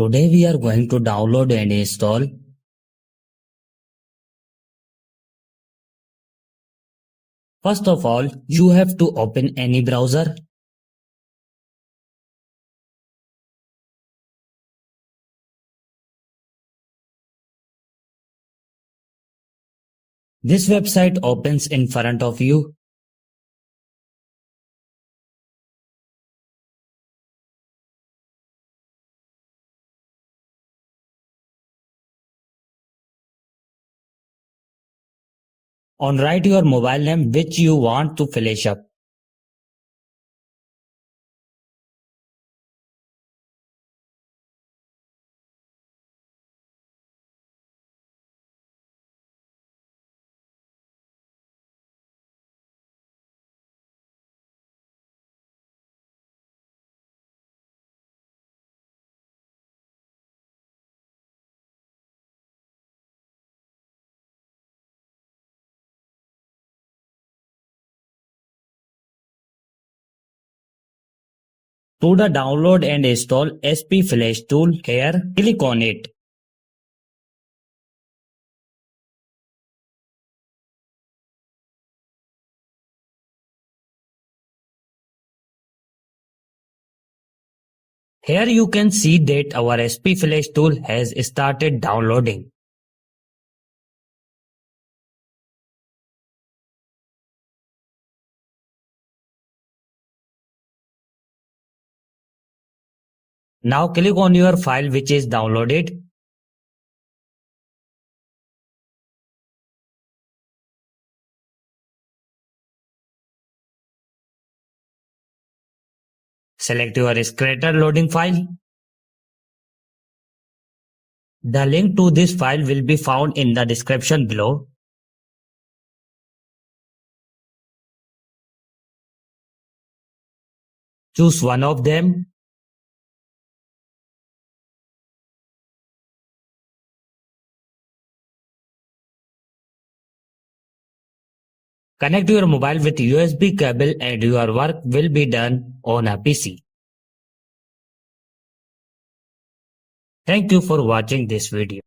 Today we are going to download and install First of all, you have to open any browser. This website opens in front of you. On write your mobile name which you want to flash up. To the download and install SP Flash tool here, click on it. Here you can see that our SP Flash tool has started downloading. Now click on your file which is downloaded. Select your Scratter loading file. The link to this file will be found in the description below. Choose one of them. Connect your mobile with USB cable and your work will be done on a PC. Thank you for watching this video.